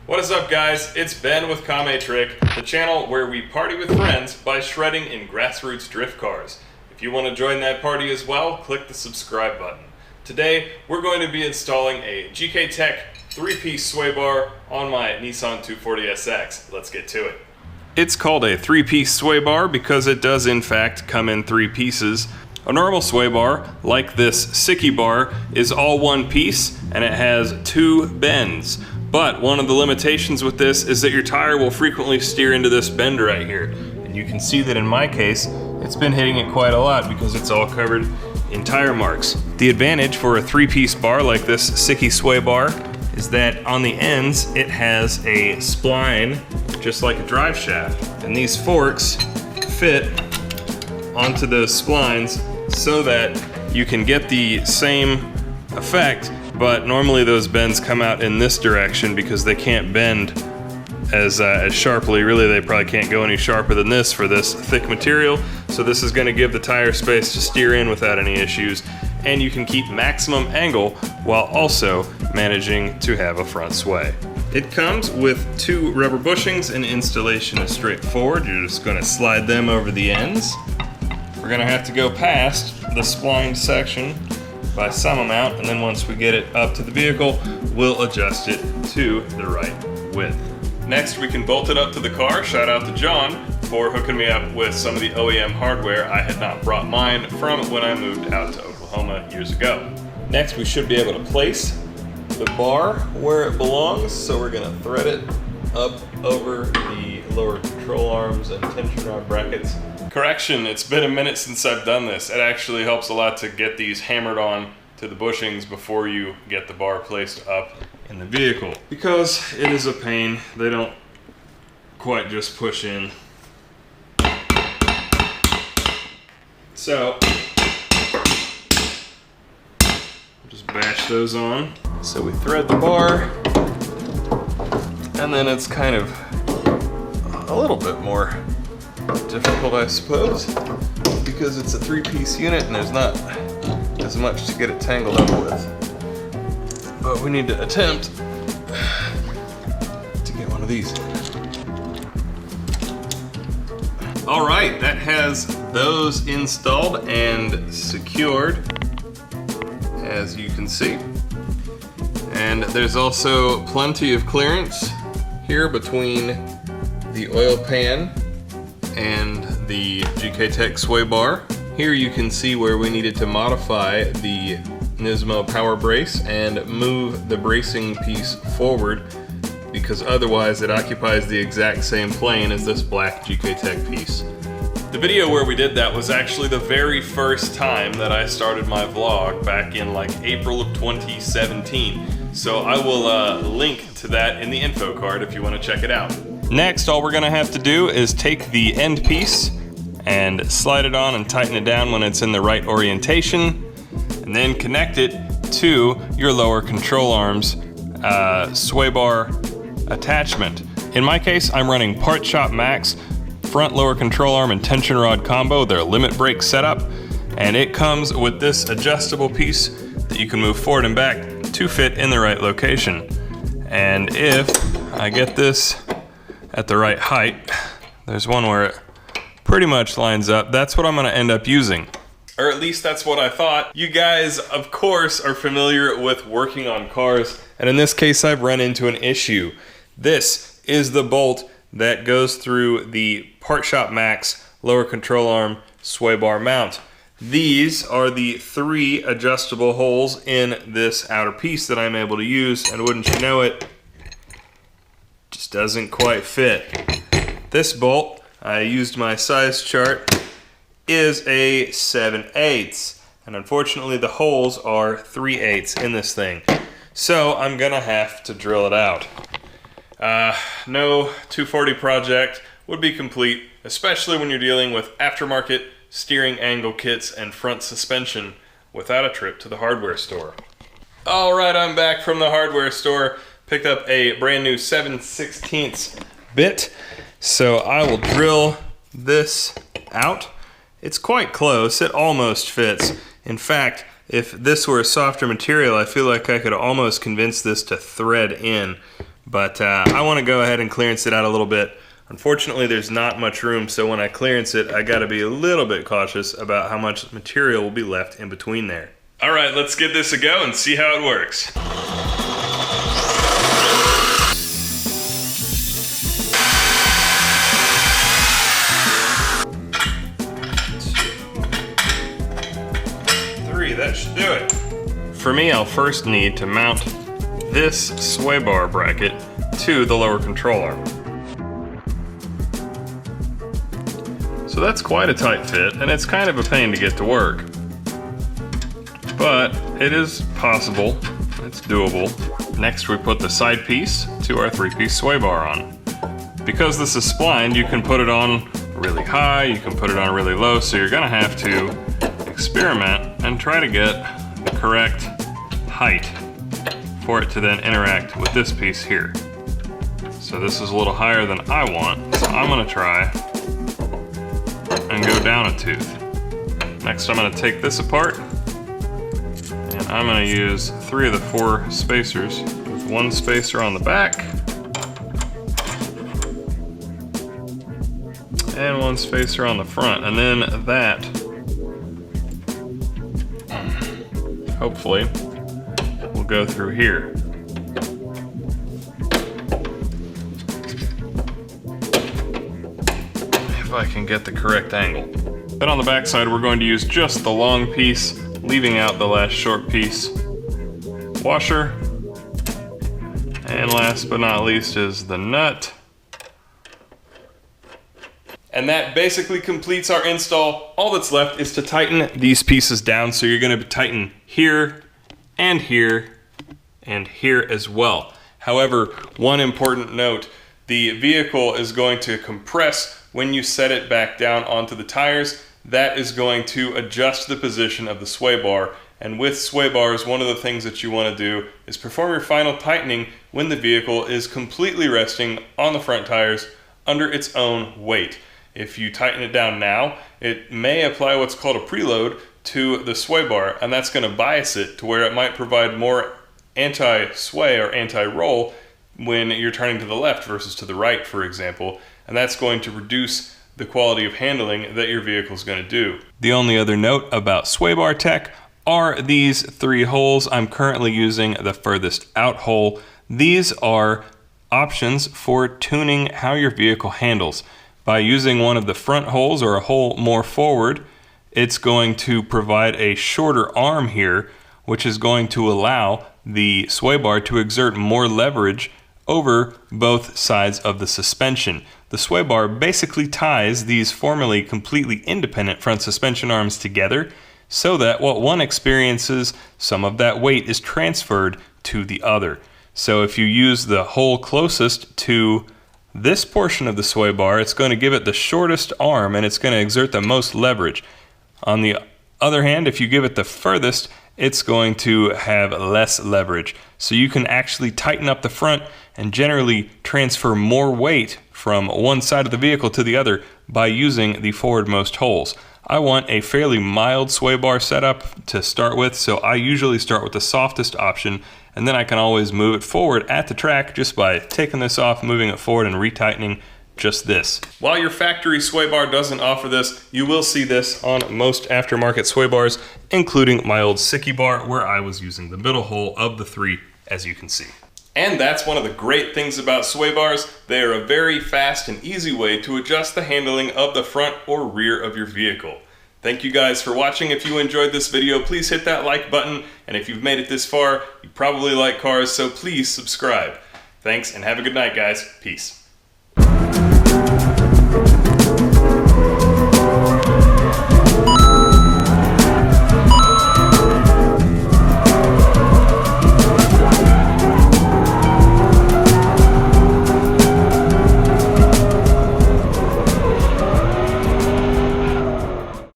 What is up, guys? It's Ben with Kame Trick, the channel where we party with friends by shredding in grassroots drift cars. If you want to join that party as well, click the subscribe button. Today, we're going to be installing a GKTech 3-piece sway bar on my Nissan 240SX. Let's get to it. It's called a 3-piece sway bar because it does in fact come in 3 pieces. A normal sway bar, like this Sicky bar, is all one piece and it has 2 bends. But one of the limitations with this is that your tire will frequently steer into this bend right here. And you can see that in my case, it's been hitting it quite a lot because it's all covered in tire marks. The advantage for a 3-piece bar like this Sicky sway bar is that on the ends, it has a spline just like a drive shaft. And these forks fit onto those splines so that you can get the same effect, but normally those bends come out in this direction because they can't bend as sharply. Really, they probably can't go any sharper than this for this thick material. So this is going to give the tire space to steer in without any issues, and you can keep maximum angle while also managing to have a front sway. It comes with 2 rubber bushings, and installation is straightforward. You're just going to slide them over the ends. We're going to have to go past the spline section by some amount, and then once we get it up to the vehicle, we'll adjust it to the right width. Next, we can bolt it up to the car. Shout out to John for hooking me up with some of the OEM hardware. I had not brought mine from when I moved out to Oklahoma years ago. Next, we should be able to place the bar where it belongs, so we're gonna thread it up over the lower control arms and tension rod brackets. Correction, it's been a minute since I've done this. It actually helps a lot to get these hammered on to the bushings before you get the bar placed up in the vehicle, because it is a pain. They don't quite just push in. So, just bash those on. So we thread the bar, and then it's kind of a little bit more difficult, I suppose, because it's a 3-piece unit and there's not as much to get it tangled up with. But we need to attempt to get one of these. All right, that has those installed and secured, as you can see. And there's also plenty of clearance here between the oil pan and the GKTech sway bar. Here you can see where we needed to modify the Nismo power brace and move the bracing piece forward, because otherwise it occupies the exact same plane as this black GKTech piece. The video where we did that was actually the very first time that I started my vlog back in like April of 2017. So I will link to that in the info card if you want to check it out. Next, all we're gonna have to do is take the end piece and slide it on and tighten it down when it's in the right orientation, and then connect it to your lower control arms sway bar attachment. In my case, I'm running Part Shop Max front lower control arm and tension rod combo, their limit brake setup, and it comes with this adjustable piece that you can move forward and back to fit in the right location. And if I get this at the right height, there's one where it pretty much lines up. That's what I'm gonna end up using. Or at least that's what I thought. You guys, of course, are familiar with working on cars, and in this case, I've run into an issue. This is the bolt that goes through the Part Shop Max lower control arm sway bar mount. These are the 3 adjustable holes in this outer piece that I'm able to use, and wouldn't you know it, just doesn't quite fit. This bolt, I used my size chart, is a 7/8, and unfortunately the holes are 3/8 in this thing. So I'm gonna have to drill it out. No 240 project would be complete, especially when you're dealing with aftermarket steering angle kits and front suspension without a trip to the hardware store. All right, I'm back from the hardware store. Picked up a brand new 7/16 bit, so I will drill this out. It's quite close, it almost fits. In fact, if this were a softer material, I feel like I could almost convince this to thread in, but I want to go ahead and clearance it out a little bit. Unfortunately, there's not much room, so when I clearance it, I gotta be a little bit cautious about how much material will be left in between there. All right, let's give this a go and see how it works. That should do it. For me, I'll first need to mount this sway bar bracket to the lower control arm. So that's quite a tight fit, and it's kind of a pain to get to work. But it is possible, it's doable. Next, we put the side piece to our 3-piece sway bar on. Because this is splined, you can put it on really high, you can put it on really low, so you're gonna have to experiment and try to get the correct height for it to then interact with this piece here. So this is a little higher than I want, so I'm gonna try and go down a tooth. Next, I'm gonna take this apart, and I'm gonna use 3 of the 4 spacers with 1 spacer on the back and 1 spacer on the front, and then that hopefully we'll go through here. If I can get the correct angle. Then on the back side, we're going to use just the long piece, leaving out the last short piece. Washer. And last but not least is the nut. And that basically completes our install. All that's left is to tighten these pieces down. So you're gonna tighten here and here and here as well. However, one important note, the vehicle is going to compress when you set it back down onto the tires. That is going to adjust the position of the sway bar. And with sway bars, one of the things that you wanna do is perform your final tightening when the vehicle is completely resting on the front tires under its own weight. If you tighten it down now, it may apply what's called a preload to the sway bar, and that's going to bias it to where it might provide more anti-sway or anti-roll when you're turning to the left versus to the right, for example, and that's going to reduce the quality of handling that your vehicle is going to do. The only other note about sway bar tech are these 3 holes. I'm currently using the furthest out hole. These are options for tuning how your vehicle handles. By using one of the front holes or a hole more forward, it's going to provide a shorter arm here, which is going to allow the sway bar to exert more leverage over both sides of the suspension. The sway bar basically ties these formerly completely independent front suspension arms together so that what one experiences, some of that weight is transferred to the other. So if you use the hole closest to this portion of the sway bar, it's going to give it the shortest arm and it's going to exert the most leverage. On the other hand, if you give it the furthest, it's going to have less leverage. So you can actually tighten up the front and generally transfer more weight from one side of the vehicle to the other by using the forwardmost holes. I want a fairly mild sway bar setup to start with, so I usually start with the softest option, and then I can always move it forward at the track just by taking this off, moving it forward, and retightening just this. While your factory sway bar doesn't offer this, you will see this on most aftermarket sway bars, including my old Sickie bar, where I was using the middle hole of the 3, as you can see. And that's one of the great things about sway bars. They are a very fast and easy way to adjust the handling of the front or rear of your vehicle. Thank you guys for watching. If you enjoyed this video, please hit that like button. And if you've made it this far, you probably like cars, so please subscribe. Thanks and have a good night, guys. Peace.